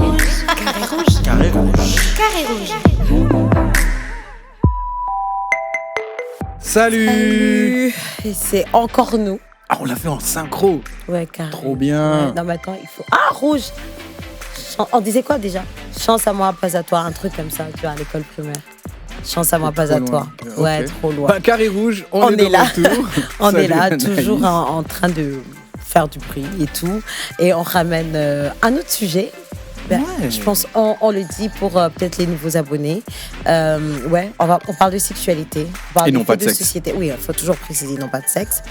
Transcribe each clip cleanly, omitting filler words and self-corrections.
Carré rouge. Carré rouge. Carré rouge. Salut. Et c'est encore nous. Ah, on l'a fait en synchro. Ouais, carré. Trop bien. Ouais, non, mais attends, il faut... Ah, rouge. On disait quoi déjà? Chance à moi, pas à toi. Un truc comme ça, tu vois, à l'école primaire. Chance à moi, pas à toi. Okay. Ouais, trop loin. Bah, carré rouge, on est de là. retour. On Salut, est là, Anaïs. toujours en train de faire du bruit et tout. Et on ramène un autre sujet. Ben, Ouais. Je pense on le dit pour peut-être les nouveaux abonnés. Ouais, on parle de sexualité. On parle Et des non pas faits de sexe. société. Oui, il faut toujours préciser, non pas de sexe.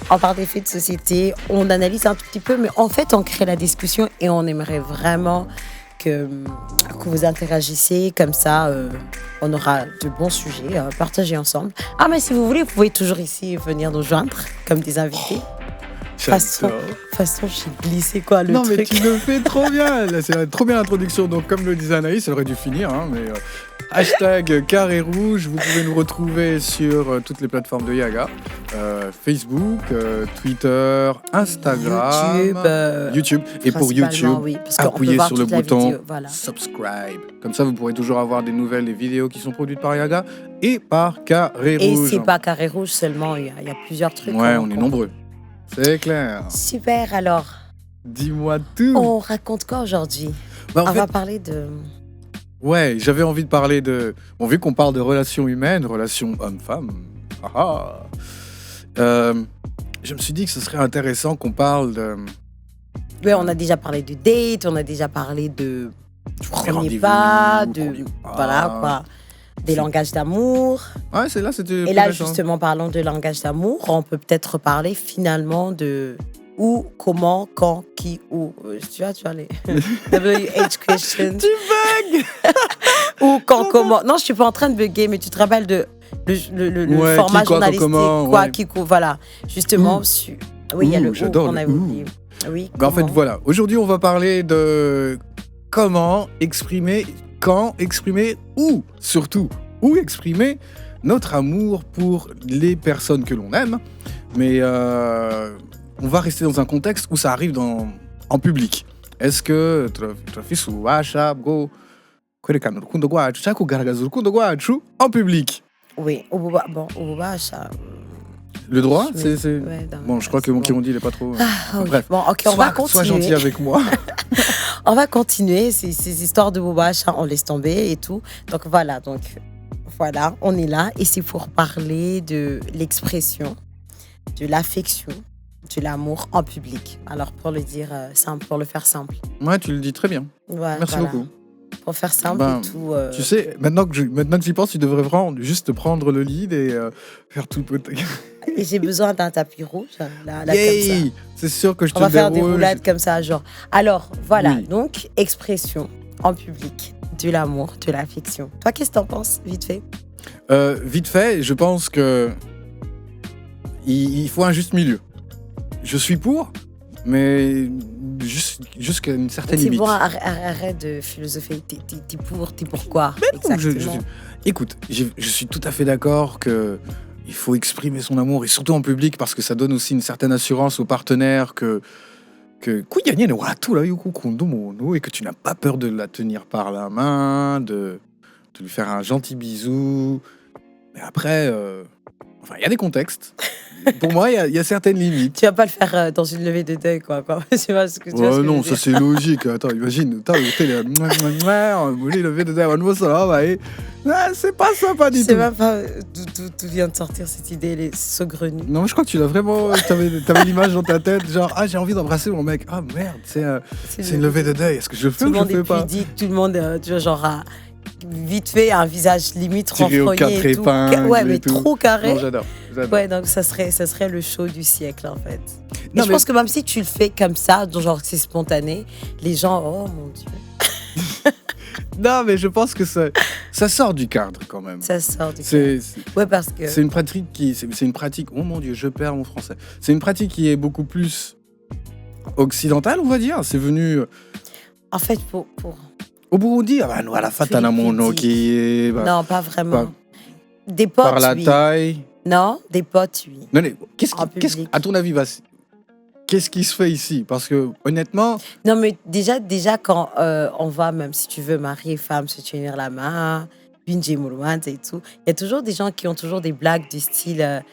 On parle des faits de société, on analyse un tout petit peu, mais en fait, on crée la discussion et on aimerait vraiment que vous interagissiez. Comme ça, on aura de bons sujets à partager ensemble. Ah, mais si vous voulez, vous pouvez toujours ici venir nous joindre comme des invités. J'adore. Façon, j'ai glissé quoi le Non, truc. mais tu le fais trop bien. Là, c'est trop bien l'introduction. Donc, comme le disait Anaïs, elle aurait dû finir. Hein, mais hashtag carré rouge. Vous pouvez nous retrouver sur toutes les plateformes de Yaga. Facebook, Twitter, Instagram, YouTube. Et pour Principalement, YouTube, oui, parce qu'on peut appuyez voir sur le toute la bouton vidéo, voilà. subscribe. Comme ça, vous pourrez toujours avoir des nouvelles et vidéos qui sont produites par Yaga et par Carré Et Rouge. c'est pas carré rouge seulement, il y a plusieurs trucs. Ouais, on est nombreux. C'est clair. Super, alors, Dis-moi tout. on raconte quoi aujourd'hui? Bah, en On fait, va parler de... ouais, j'avais envie de parler de... Bon, vu qu'on parle de relations humaines, relations hommes-femmes, je me suis dit que ce serait intéressant qu'on parle de... Ouais, on a déjà parlé du date, on a déjà parlé de premier rendez-vous, pas, premier pas. voilà quoi, des langages d'amour. Ouais, c'était... Et plus là, récent. justement, parlons de langage d'amour, on peut peut-être parler finalement de où, comment, quand, qui, où. Tu vois les WH questions. Tu bugs. Où, quand, comment. Non, je suis pas en train de bugger, mais tu te rappelles de le Ouais, format qui, quoi, journalistique, comment, quoi, ouais. qui, voilà. Justement, Ouh. oui, il y a le où J'adore qu'on le avait ouh. oublié. Oui, Bah, en fait, comment. voilà. Aujourd'hui, on va parler de comment exprimer, quand exprimer, où, surtout, où exprimer notre amour pour les personnes que l'on aime. Mais on va rester dans un contexte où ça arrive en public. Est-ce que turafise ububasha bwo kwerekana urukundo rwacu cyangwa kugaragaza urukundo rwacu en public? Oui, ububasha. Le droit, Mais- c'est... ouais, non, Bon, je crois que c'est mon bon. Kirundi, il est pas trop... Ah, oui. Bref. Bon, ok, on va Sois gentil continuer. avec moi. On va continuer ces histoires de bobacha, on laisse tomber et tout. Donc voilà, on est là et c'est pour parler de l'expression, de l'affection, de l'amour en public. Alors pour le dire simple, pour le faire simple. Ouais, tu le dis très bien. Ouais, Merci voilà. beaucoup. Pour faire simple Ben, et tout. Tu sais, maintenant que j'y pense, tu devrais vraiment juste prendre le lead et faire tout le pot. Et j'ai besoin d'un tapis rouge, là comme ça. Yay! C'est sûr que je te On va faire des déroule. roulades comme ça, genre. Alors, voilà, Oui. donc, expression en public de l'amour, de l'affection. Toi, qu'est-ce que t'en penses, vite fait? Vite fait, je pense que il faut un juste milieu. Je suis pour, mais jusqu'à une certaine C'est limite. bon, arrête de philosopher. T'es pour, t'es pourquoi? Non, Exactement. Écoute, je suis tout à fait d'accord que il faut exprimer son amour, et surtout en public, parce que ça donne aussi une certaine assurance au partenaire que kujyanye na watu là yuko ukunda umuntu et que tu n'as pas peur de la tenir par la main, de lui faire un gentil bisou. Mais après, enfin, il y a des contextes. Pour moi, il y a certaines limites. Tu vas pas le faire dans une levée de deuil, quoi. Tu vois ce que, tu vois ce que je Non, veux ça dire. c'est logique. Attends, imagine, t'as le voulez lever de derrière ça là, bah, c'est pas ça, pas du Je sais tout. même pas d'où vient de sortir cette idée, elle est saugrenue. Non, je crois que tu l'as vraiment. T'avais l'image dans ta tête, genre, j'ai envie d'embrasser mon mec. Ah merde, c'est une levée de deuil. Est-ce que je le fais Tout ou le je le monde fais est pas? pudique, tout le monde, tu vois, genre, a vite fait un visage limite Tiré aux renfrogné quatre et tout. épingles Ouais, et mais tout. trop carré. Non, j'adore. Ouais, donc ça serait le show du siècle, en fait. Et Non, je mais- pense que même si tu le fais comme ça, genre que c'est spontané, les gens, oh mon Dieu, Non, mais je pense que ça sort du cadre quand même. ça sort du C'est Ouais, parce que... c'est une pratique c'est une pratique. Oh mon Dieu, je perds mon français. C'est une pratique qui est beaucoup plus occidentale, on va dire. C'est venu En fait, pour... au Burundi. Ah bah, nous, à la fin, t'en as mon nom qui est Non, pas vraiment. Par- Des potes, par la oui. taille. Non, des potes, oui. Non, mais En public. à ton avis, qu'est-ce qui se fait ici? Parce que, honnêtement, Non, mais déjà quand on va, même si tu veux marier femme, se tenir la main, Binji Mourouan et tout, il y a toujours des gens qui ont toujours des blagues du style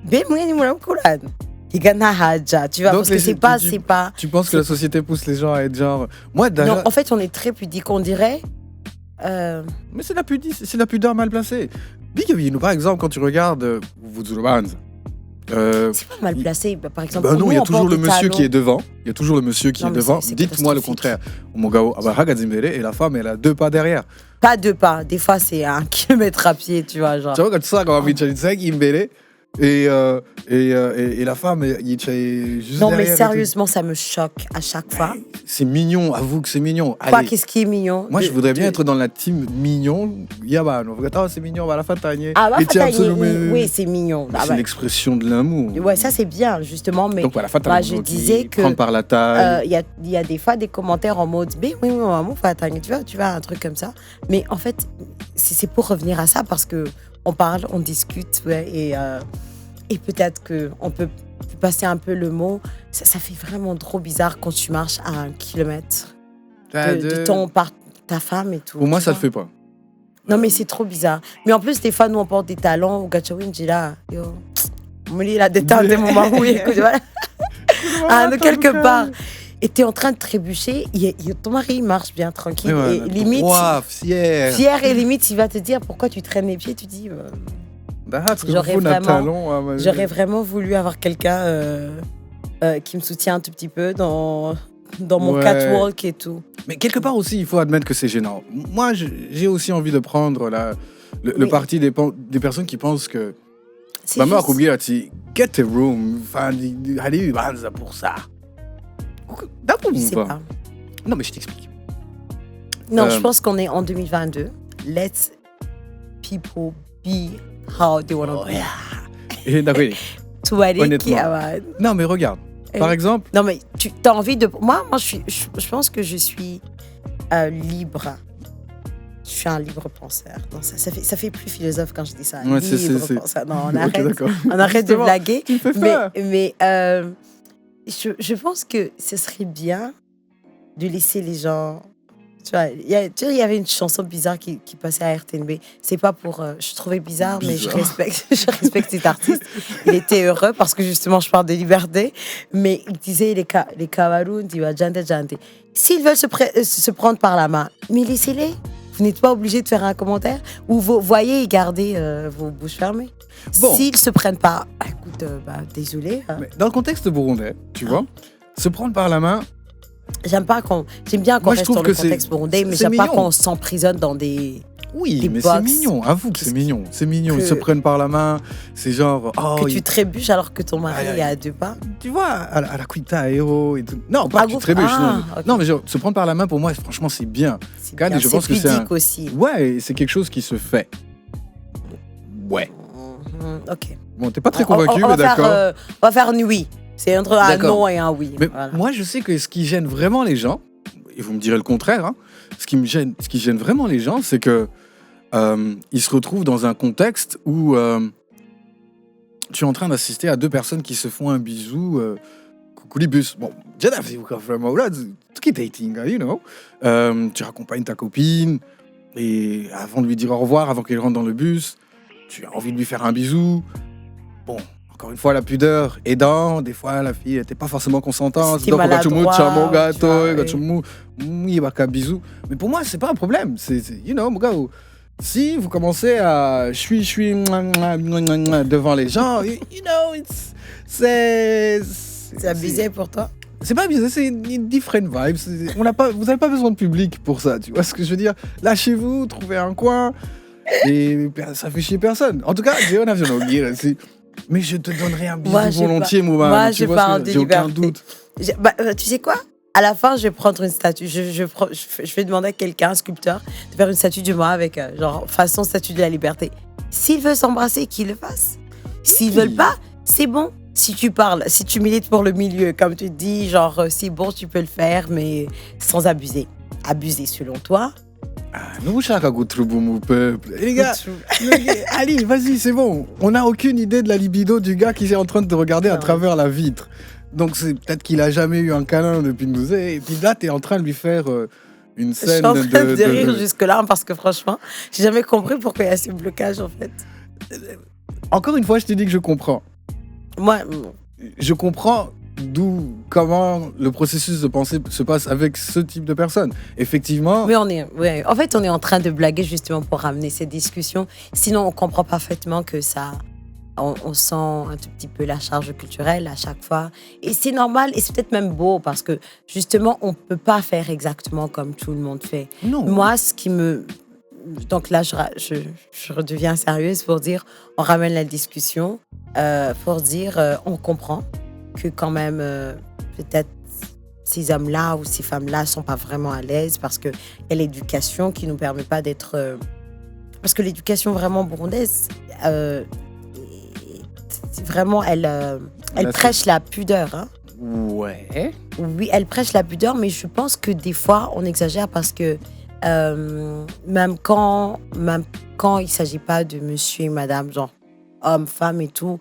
Ben Mouyani Mourouan Kouran. Higana Haja, tu vois, Donc, parce que les- c'est pas. tu penses que la société pousse les gens à être genre. Moi, déjà. Non, en fait, on est très pudique, on dirait. Mais c'est la pudeur mal placée. Big Avino, par exemple, quand tu regardes Vuzurubans. C'est pas mal placé, par exemple. Bah non, nous, il y a on toujours porte le des monsieur talons. qui est devant. Il y a toujours le monsieur qui Non, est mais devant. c'est Dites-moi le catastrophique. contraire. Omogao Abahagazimbere et la femme, elle a 2 pas derrière. Pas 2 pas, des fois c'est 1 kilomètre à pied, tu vois, genre. Tu vois, quand tu sais, quand Michel Imbere et la femme, il est juste Non, derrière. mais et tout. sérieusement, ça me choque à chaque fois. C'est mignon, avoue que c'est mignon. Quoi, Allez. qu'est-ce qui est mignon? Moi, je voudrais bien être dans la team mignon. Yabano, c'est mignon, va la fatagner. Ah, bah, Et tiens, Fatani, absolument. oui, c'est mignon. Ah, C'est bah. l'expression de l'amour. Ouais, ça c'est bien, justement, mais Donc voilà, moi je disais que prendre par la taille. il y a des fois des commentaires en mode ben oui, maman, tu vois, un truc comme ça. Mais en fait, c'est pour revenir à ça parce que on parle, on discute, ouais, et peut-être qu'on peut passer un peu le mot. Ça fait vraiment trop bizarre quand tu marches à 1 kilomètre de ton par ta femme et tout. Pour moi, tu ça le vois. fait pas. Non, mais c'est trop bizarre. Mais en plus, des fois, nous, on porte des talons au Gachawin, j'ai là, yo, il a des talons, des moments où écoute, voilà. Ah, de quelque part. Et t'es en train de trébucher, ton mari il marche bien tranquille. Ouais, et limite, droit, fier. fier, et limite, il va te dire pourquoi tu traînes les pieds. Tu dis, j'aurais vraiment voulu avoir quelqu'un qui me soutient un tout petit peu dans mon Ouais. catwalk et tout. Mais quelque part aussi, il faut admettre que c'est gênant. Moi, j'ai aussi envie de prendre le Oui. parti des personnes qui pensent que C'est maman a juste- oublié, get a room. Enfin, allez, banza pour ça. D'accord, Je ou sais pas? pas. Non, mais je t'explique. Non, je pense qu'on est en 2022. Let people be how they want to be. Et d'accord. Tuareg Honnêtement. Kiawan. Non, mais regarde. Par exemple, Non, mais tu as envie de. Moi je pense que je suis libre. Je suis un libre penseur. Non, ça fait plus philosophe quand je dis ça. Ouais, c'est- libre c'est- penseur. Non, on ok, arrête, d'accord. on arrête de Justement, blaguer. tu me fais Mais, peur. je pense que ce serait bien de laisser les gens. Tu vois, il y avait une chanson bizarre qui passait à RTNB. C'est pas pour. Je trouvais bizarre, mais je Bizarre. respecte cet artiste. Il était heureux parce que justement, je parle de liberté. Mais il disait les Cameroun, tu vois, jante. S'ils veulent se prendre par la main, mais laissez-les. Vous n'êtes pas obligé de faire un commentaire ou vous voyez et gardez vos bouches fermées. Bon. S'ils se prennent pas, écoute, désolé. Mais dans le contexte burundais, tu vois, se prendre par la main, J'aime bien qu'on Moi, je reste trouve dans que le c'est- contexte burundais, mais c'est j'aime pas mignon. qu'on s'emprisonne dans des... oui, Des mais c'est box. mignon. Avoue que c'est mignon. C'est mignon. Ils Que- se prennent par la main. C'est genre, oh, que tu trébuches alors que ton mari Aïe, aïe. est à 2 pas. tu vois, à la Kuita Hero et tout. Non, pas Ah, que tu vous- trébuches. ah, non. ok. Non, mais genre, se prendre par la main, pour moi, franchement, c'est bien. C'est Regarde, bien, je pense que c'est pudique aussi. Ouais, et c'est quelque chose qui se fait. Ouais. Mhm, ok. Bon, t'es pas très On- convaincu, on va mais faire, d'accord. on va faire un oui. C'est entre un D'accord. non et un oui. Mais Voilà. moi, je sais que ce qui gêne vraiment les gens, et vous me direz le contraire, hein, ce qui gêne vraiment les gens, c'est que ils se retrouvent dans un contexte où tu es en train d'assister à 2 personnes qui se font un bisou. Coucou les bus. Bon, tout qui est dating, you know. Tu raccompagnes ta copine et avant de lui dire au revoir, avant qu'elle rentre dans le bus, tu as envie de lui faire un bisou. Bon, encore une fois, la pudeur aidant. Des fois, la fille n'était pas forcément consentante. C'était Donc, on va te maladroit, moucher, mon tu gâteau, vois, on va te mou- il va qu'un bisou. Mais pour moi, c'est pas un problème. You know, mon gars, si vous commencez à devant les gens, you know, c'est abusé pour toi. c'est pas bizarre, c'est une different vibes. Vous n'avez pas besoin de public pour ça, tu vois ce que je veux dire. Lâchez-vous, trouvez un coin et ça fait chier personne. En tout cas, j'ai un avion mais je te donnerai un bisou Moi, j'ai volontiers, pas- Mouba. moi, Tu je vois parle de j'ai aucun liberté. doute. Tu sais quoi? À la fin, je vais prendre une statue. Je vais demander à quelqu'un, un sculpteur, de faire une statue de moi avec, genre, façon statue de la liberté. S'il veut s'embrasser, qu'il le fasse. S'ils veulent pas, c'est bon. Si tu parles, si tu milites pour le milieu, comme tu dis, genre, c'est bon, tu peux le faire, mais sans abuser. Abuser selon toi. Nous, chaka goutrouboum, mon peuple. Et les gars, allez, vas-y, c'est bon. On n'a aucune idée de la libido du gars qui est en train de te regarder à Non. travers la vitre. Donc c'est peut-être qu'il a jamais eu un câlin depuis nous. Et puis là, t'es en train de lui faire une Je suis scène en train de rire jusque-là parce que franchement, j'ai jamais compris pourquoi il y a ce blocage en fait. Encore une fois, je te dis que je comprends. Moi, Je comprends comment le processus de pensée se passe avec ce type de personnes. Effectivement, mais en fait, on est en train de blaguer justement pour ramener cette discussion. Sinon, on comprend parfaitement que ça, on sent un tout petit peu la charge culturelle à chaque fois. Et c'est normal et c'est peut-être même beau parce que justement, on peut pas faire exactement comme tout le monde fait. non. Moi, ce qui me... Donc là, je redeviens sérieuse pour dire, on ramène la discussion, pour dire, on comprend que quand même, peut-être ces hommes-là ou ces femmes-là sont pas vraiment à l'aise parce qu'il y a l'éducation qui nous permet pas d'être... parce que l'éducation vraiment burundaise, vraiment, elle Là, prêche la pudeur. Hein. Ouais. Oui, elle prêche la pudeur, mais je pense que des fois, on exagère parce que même quand il ne s'agit pas de monsieur et madame, genre homme, femme et tout,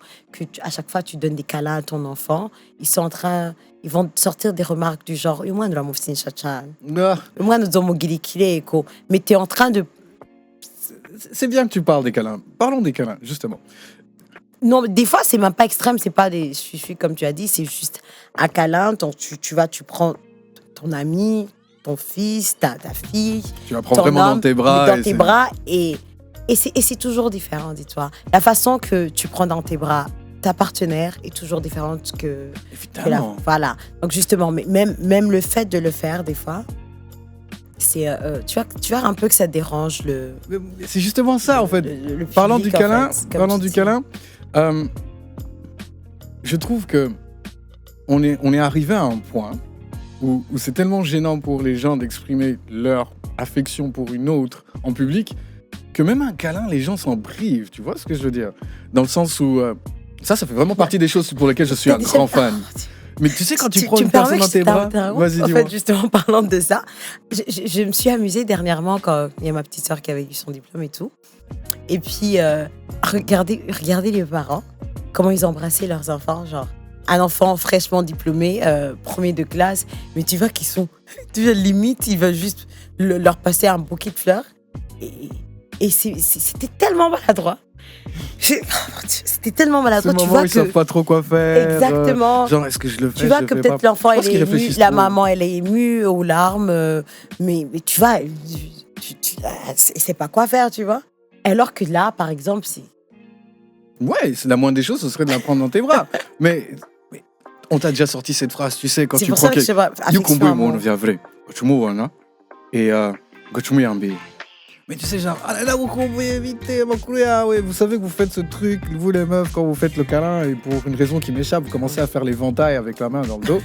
à chaque fois tu donnes des câlins à ton enfant, ils vont sortir des remarques du genre « Moi, nous l'avons fait chacha. Ah, Moi, nous avons guilikilé. » Mais tu es en train de... c'est bien que tu parles des câlins. Parlons des câlins, justement. Non, mais des fois, c'est même pas extrême, c'est pas des... Je suis comme tu as dit, c'est juste un câlin, tu prends ton ami, ton fils, ta fille, Tu la prends ton vraiment homme, dans tes bras. dans tes bras et c'est toujours différent, dis-toi. La façon que tu prends dans tes bras ta partenaire est toujours différente que la... Évidemment. Voilà. Donc justement, mais même le fait de le faire, des fois, c'est... tu vois un peu que ça dérange le... C'est justement ça, en fait. le Parlant du public, en câlin, fait, comme tu dis. je trouve que on est arrivé à un point où c'est tellement gênant pour les gens d'exprimer leur affection pour une autre en public que même un câlin, les gens s'en privent. Tu vois ce que je veux dire? Dans le sens où ça fait vraiment partie des choses pour lesquelles je suis un grand fan. Mais tu sais, quand tu prends une personne dans tes bras, vas-y, En dis-moi. fait, justement, parlant de ça, je me suis amusée dernièrement quand il y a ma petite sœur qui avait eu son diplôme et tout. Et puis, regardez les parents, comment ils embrassaient leurs enfants, genre un enfant fraîchement diplômé, premier de classe, mais tu vois qu'ils sont, tu vois, limite, ils veulent juste leur passer un bouquet de fleurs. Et c'était tellement maladroit. C'était tellement maladroit. Ce Tu moment vois où ils savent pas trop quoi faire. Exactement. Genre, est-ce que je le fais? Tu vois je que le fais peut-être pas. l'enfant Je pense elle qu'ils est émue, réfléchissent la trop. maman elle est émue aux larmes, mais tu vois, c'est pas quoi faire, tu vois. Alors que là, par exemple, c'est... Ouais, c'est la moindre des choses, ce serait de la prendre dans tes bras. mais on t'a déjà sorti cette phrase, tu sais, quand C'est tu pour prends ça que je sais pas, You affection, comprends amour. mon via vrai. Tu m'ouvres, non? Et tu m'ouvres. Mais tu sais, genre, ah là, vous pouvez éviter, ouais. Vous savez que vous faites ce truc, vous les meufs, quand vous faites le câlin, et pour une raison qui m'échappe, vous commencez à faire les ventailles avec la main dans le dos.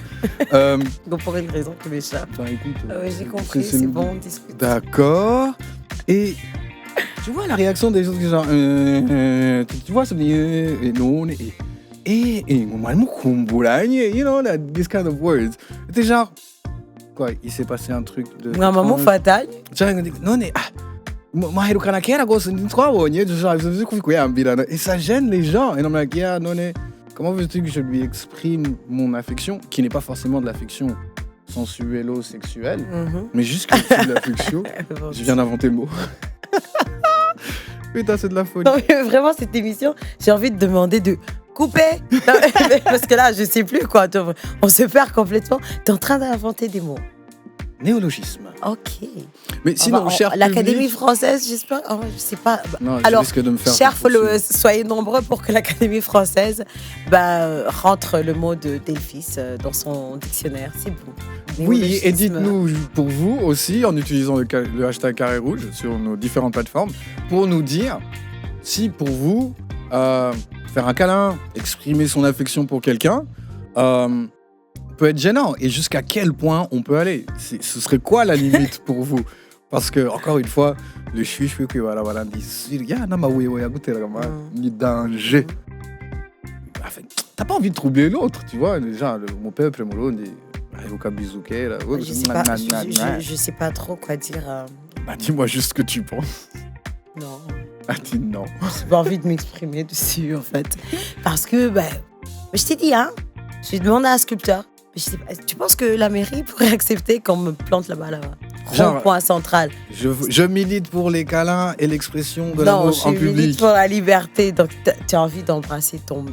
Donc pour une raison qui m'échappe. Bah, écoute, Oui, j'ai compris, c'est bon, on discute. D'accord. Et tu vois la réaction des autres qui genre, tu vois, ça me dit, et non, et you know, this kind of words. Et t'es genre, quoi, il s'est passé un truc de... Un moment fatal. Non, mais... maherukana kera gose ntitwabonye tuzi kuyambirana et ça gêne les gens et non mais yeah, non mais comment veux-tu que je lui exprime mon affection qui n'est pas forcément de l'affection sensuelo-sexuelle mais juste que c'est de l'affection. Je viens d'inventer le mot. Putain, c'est de la folie. Non, mais vraiment, cette émission, j'ai envie de demander de couper. Non, parce que là, je sais plus quoi. On se perd complètement. T'es en train d'inventer des mots. Néologisme. Ok. Mais sinon, cher l'Académie public... française, j'espère. Oh, je sais pas. Non, je alors, risque de me faire chers poursuivre. followers, soyez nombreux pour que l'Académie française rentre le mot de Delphis dans son dictionnaire. C'est bon. Oui, Néologisme. et dites-nous pour vous aussi, en utilisant le hashtag Carré Rouge sur nos différentes plateformes, pour nous dire si pour vous, faire un câlin, exprimer son affection pour quelqu'un, peut être gênant. Et jusqu'à quel point on peut aller? Ce serait quoi la limite pour vous? Parce que, encore une fois, le chui que voilà, dit, il y a un danger. Enfin, t'as pas envie de troubler l'autre, tu vois. Déjà, mon peuple, mon dit. Je sais pas trop quoi dire. Bah, dis-moi juste ce que tu penses. Non. Ah, dis non. J'ai pas envie de m'exprimer dessus, en fait. Parce que, je t'ai dit, hein, J'ai demandé à un sculpteur. Mais je sais pas, tu penses que la mairie pourrait accepter qu'on me plante là-bas, Genre, rond-point central? Je milite pour les câlins et l'expression de Non, l'amour je en milite public. pour la liberté. Donc, tu as envie d'embrasser ton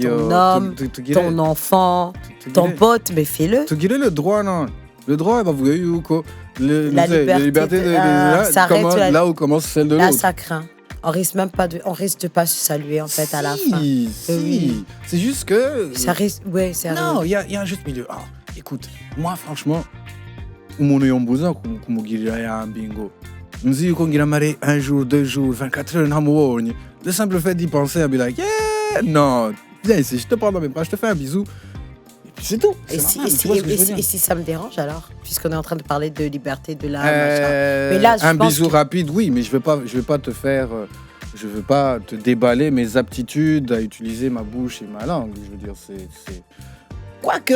homme, ton enfant, ton pote, mais fais-le. Tu dirais le droit, non? Le droit, bah, vous voyez, La liberté ça arrête, comment, là où commence celle de Là, l'autre. ça craint. On risque de pas se saluer en fait à la fin. Si. Oui. C'est juste que. Ça risque, ouais, c'est Non, il y a un juste milieu. Ah, écoute, moi, franchement, umuntu yombuza kumugirira un bingo. Nzi yuko ngira mare un jour, 2 jours, 24 heures, ntamubonye. Le simple fait d'y penser, I'll be like, yeah, non, viens ici, je te prends dans mes bras, je te fais un bisou. Et puis c'est tout. Et C'est si, normal, et, tu vois ce que je veux si, dire. et si ça me dérange alors? Puisqu'on est en train de parler de liberté, de l'âme, machin. Mais là, je un pense bisou que- rapide, oui, mais je vais pas te faire, je veux pas te déballer mes aptitudes à utiliser ma bouche et ma langue. Je veux dire, c'est... Quoique.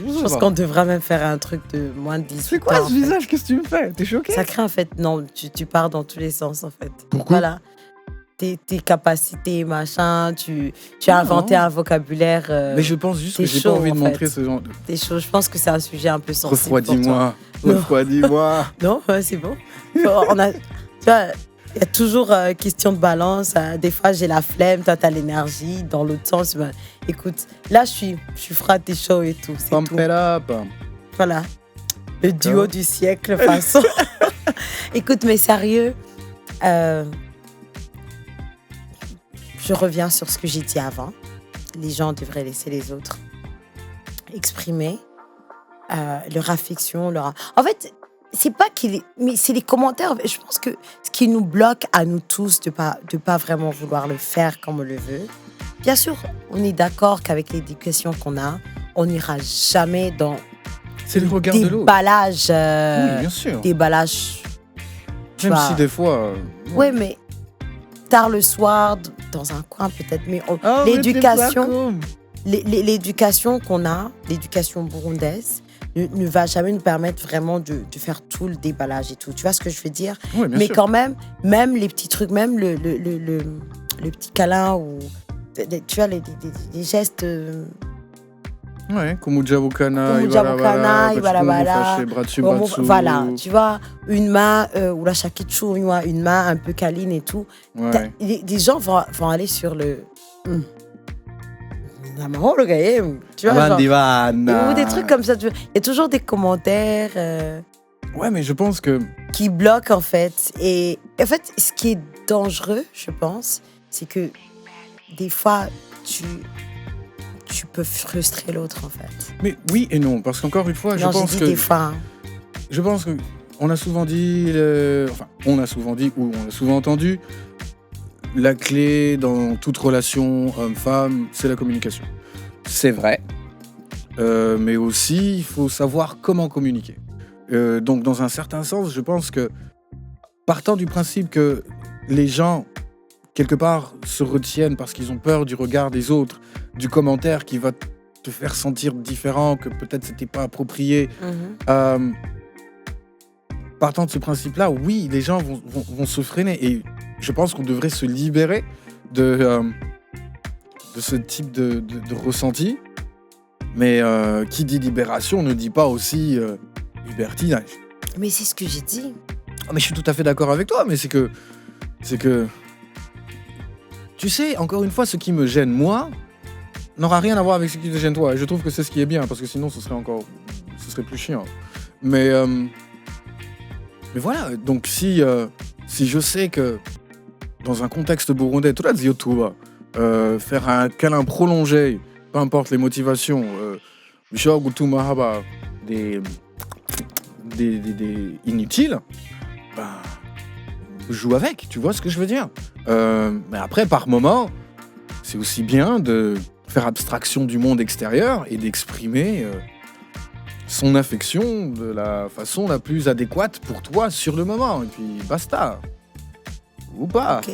Je pense qu'on devrait même faire un truc de moins de 18 C'est quoi ans, en ce fait. visage? Qu'est-ce que tu me fais? T'es choqué? Ça crée en fait, non, tu pars dans tous les sens en fait. Pourquoi? Voilà. Tes capacités, machin, tu as inventé un vocabulaire. Mais je pense juste que t'es j'ai pas chaud, envie de en montrer fait. ce genre de... Des choses. Je pense que c'est un sujet un peu sensible. Refroidis-moi. Non. Refroidis-moi. Non, ouais, c'est bon. Tu vois, il y a toujours question de balance. Des fois, j'ai la flemme, toi, t'as l'énergie. Dans l'autre sens, ben, écoute, là, je suis frat, t'es chaud et tout. C'est Pump tout. it up. Voilà. Le duo du siècle, façon. Écoute, mais sérieux, je reviens sur ce que j'ai dit avant. Les gens devraient laisser les autres exprimer leur affection. En fait, c'est pas mais c'est les commentaires. Je pense que ce qui nous bloque à nous tous de pas vraiment vouloir le faire comme on le veut. Bien sûr, on est d'accord qu'avec l'éducation qu'on a, on n'ira jamais dans C'est le regard de l'autre. déballage. Oui, bien sûr. Déballage. tu Même vois. si des fois... Ouais, mais tard le soir, dans un coin peut-être. Mais Ah, l'éducation, l'éducation qu'on a, l'éducation burundaise, ne va jamais nous permettre vraiment de faire tout le déballage et tout. Tu vois ce que je veux dire? Oui, bien Mais sûr. quand même les petits trucs, même le petit câlin ou tu vois les gestes. Ouais, Kumujabukana, Kumujabukana, Ibarabara, Shibatsu. Voilà, tu vois, une main, ou la shakichu, une main un peu câline et tout. Ouais. Des gens vont aller sur le. Tu vois, genre, ou des trucs comme ça. Il y a toujours des commentaires Ouais, mais je pense que... qui bloquent, en fait. Et en fait, ce qui est dangereux, je pense, c'est que des fois, tu peux frustrer l'autre, en fait. Mais oui et non, parce qu'encore une fois, Non, je pense j'ai dit que... des fois. Hein. Je pense que on a souvent dit, on a souvent dit ou on a souvent entendu, la clé dans toute relation homme-femme, c'est la communication. C'est vrai, mais aussi il faut savoir comment communiquer. Donc dans un certain sens, je pense que partant du principe que les gens quelque part se retiennent parce qu'ils ont peur du regard des autres, du commentaire qui va te faire sentir différent, que peut-être c'était pas approprié. Partant de ce principe-là, oui, les gens vont se freiner. Et je pense qu'on devrait se libérer de ce type de ressenti. Mais qui dit libération ne dit pas aussi libertinage. Mais c'est ce que j'ai dit. Mais je suis tout à fait d'accord avec toi, mais c'est que... Tu sais, encore une fois, ce qui me gêne, moi, n'aura rien à voir avec ce qui te gêne, toi. Et je trouve que c'est ce qui est bien, parce que sinon, ce serait plus chiant. Mais voilà, donc si je sais que dans un contexte burundais, faire un câlin prolongé, peu importe les motivations, des inutiles, ben, joue avec, tu vois ce que je veux dire. Mais après, par moment, c'est aussi bien de faire abstraction du monde extérieur et d'exprimer son affection de la façon la plus adéquate pour toi sur le moment. Et puis basta. Ou pas. Ok.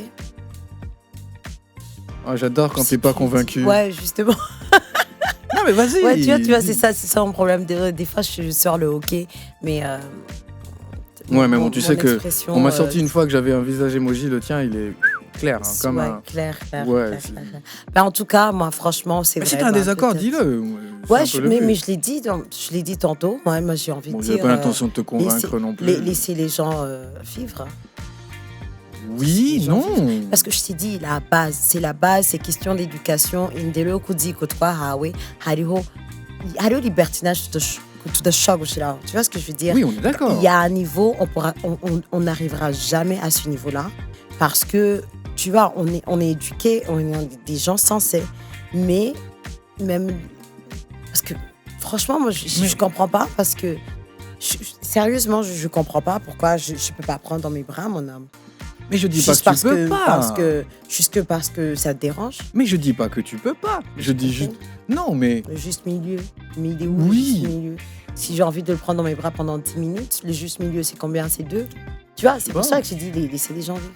Ah, j'adore quand t'es pas convaincu. Ouais, justement. Non mais vas-y. Ouais, tu vois, c'est ça mon problème. Des fois, je sors le hockey, mais. Ouais, mais bon, tu sais que expression, on m'a sorti une fois que j'avais un visage emoji, le tien, il est clair. Comme ouais, un... clair. Ouais, Ben, en tout cas, moi, franchement, c'est Mais vrai. si t'as un ben, désaccord, peut-être. dis-le. Ouais, C'est un peu le but. mais je l'ai dit tantôt. Ouais, moi, j'ai envie Bon, de j'avais dire. pas l'intention de te convaincre non plus. Laisser les gens vivre. Oui, les non. gens Parce que je t'ai dit, c'est la base, c'est question d'éducation. Indelo kudi kotwa hawe, hariho libertinage to the shock. Tu vois ce que je veux dire? Oui, on est d'accord. Il y a un niveau, on n'arrivera jamais à ce niveau-là parce que, tu vois, on est éduqués, on est des gens sensés. Mais, même, parce que, franchement, moi, je comprends pas parce que, sérieusement, je comprends pas pourquoi je peux pas prendre dans mes bras mon homme. Mais je dis pas que tu peux pas. Juste parce que ça te dérange. Mais je dis pas que tu peux pas. Je dis juste... Non, mais... Le juste milieu. Mais il est où, Oui. le juste milieu? Si j'ai envie de le prendre dans mes bras pendant 10 minutes, le juste milieu, c'est combien? C'est 2. Tu vois, c'est pour ça que j'ai dit laisser les gens vivre.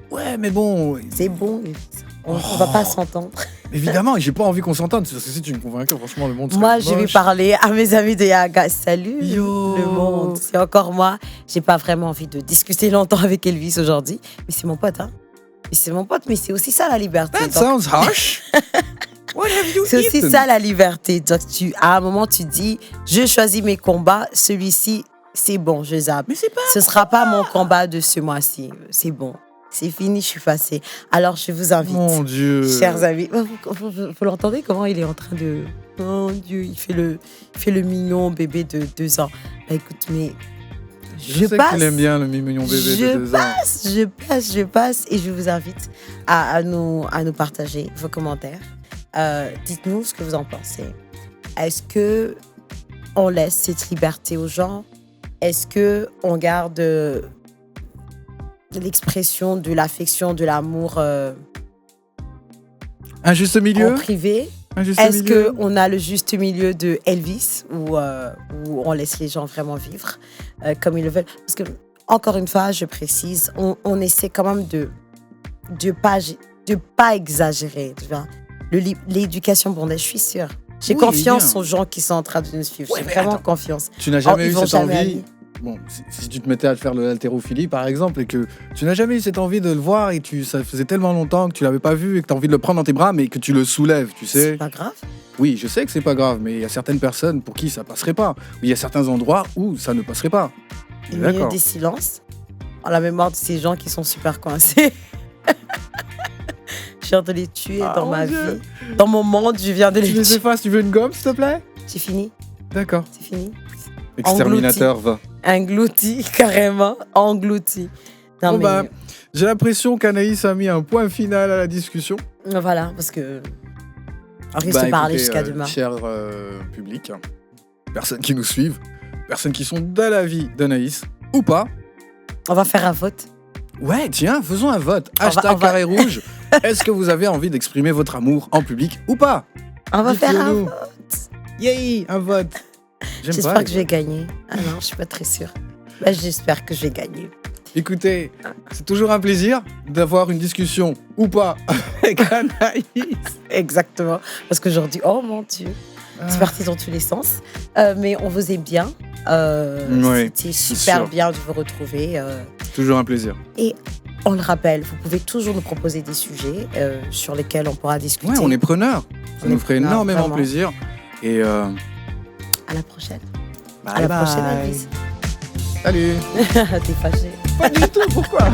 Ouais, mais bon... C'est bon. On va pas s'entendre. Évidemment, j'ai pas envie qu'on s'entende. Parce que si tu me convaincs, franchement, le monde serait Moi, je vais moche. parler à mes amis de Yaga. Salut, Yo. le monde. C'est encore moi. J'ai pas vraiment envie de discuter longtemps avec Elvis aujourd'hui. Mais c'est mon pote, hein. Mais c'est mon pote, mais c'est aussi ça la liberté. That Donc, sounds harsh. What have you c'est aussi eaten? ça la liberté. Donc, à un moment, tu dis, je choisis mes combats. Celui-ci, c'est bon, je zappe. Mais c'est pas... Ce sera pas mon combat de ce mois-ci. C'est bon. C'est fini, je suis passée. Alors, je vous invite. Mon Dieu. Chers amis, vous l'entendez comment il est en train de... Oh Dieu, il fait le mignon bébé de 2 ans. Bah, écoute, mais Je sais qu'il aime bien le mignon bébé de 2 ans. Je passe et je vous invite à nous partager vos commentaires. Dites-nous ce que vous en pensez. Est-ce que on laisse cette liberté aux gens? Est-ce que on garde l'expression de l'affection, de l'amour Un juste milieu? en privé? Un juste Est-ce milieu? qu'on a le juste milieu de Elvis où on laisse les gens vraiment vivre comme ils le veulent? Parce que, encore une fois, je précise, on essaie quand même de pas exagérer. Tu vois? L'éducation bondée, je suis sûre. J'ai Oui, confiance bien. aux gens qui sont en train de nous suivre. Ouais, J'ai mais vraiment attends. confiance. Tu n'as jamais Ils eu vont cette jamais envie... aller. Bon, si tu te mettais à faire de l'haltérophilie, par exemple, et que tu n'as jamais eu cette envie de le voir et ça faisait tellement longtemps que tu l'avais pas vu et que tu as envie de le prendre dans tes bras, mais que tu le soulèves, tu sais. C'est pas grave. Oui, je sais que c'est pas grave, mais il y a certaines personnes pour qui ça passerait pas. Il y a certains endroits où ça ne passerait pas. Au milieu D'accord. des silences, en la mémoire de ces gens qui sont super coincés. Je viens de les tuer dans mon ma Dieu. vie. Dans mon monde, je viens de Tu les les tuer. effaces, tu veux une gomme, s'il te plaît? C'est fini, D'accord. c'est fini. Exterminateur, va. Englouti, carrément, englouti. Non, Bon, mais bah, j'ai l'impression qu'Anaïs a mis un point final à la discussion. voilà, parce que on risque de parler écoutez, jusqu'à demain. Cher public, personnes qui nous suivent, personnes qui sont dans la vie d'Anaïs, ou pas. On va faire un vote. Ouais, tiens, faisons un vote. On va- Hashtag carré rouge. Est-ce que vous avez envie d'exprimer votre amour en public ou pas? On va faire un Dites-le-nous. vote. Yay, un vote. J'aime J'espère pas, que je vais gagner. Ah non, je suis pas très sûre. Bah, j'espère que je vais gagner. Écoutez, c'est toujours un plaisir d'avoir une discussion ou pas avec Anaïs. Exactement. Parce qu'aujourd'hui, oh mon Dieu, c'est parti dans tous les sens. Mais on vous aime bien. Ouais, C'était c'est super sûr. bien de vous retrouver. Toujours un plaisir. Et on le rappelle, vous pouvez toujours nous proposer des sujets sur lesquels on pourra discuter. Ouais, on est preneurs. Ça On nous est ferait preneurs, énormément vraiment. plaisir. Et À la prochaine. bye À la prochaine, bye. Elvis. Salut. T'es fâché. Pas du tout, pourquoi?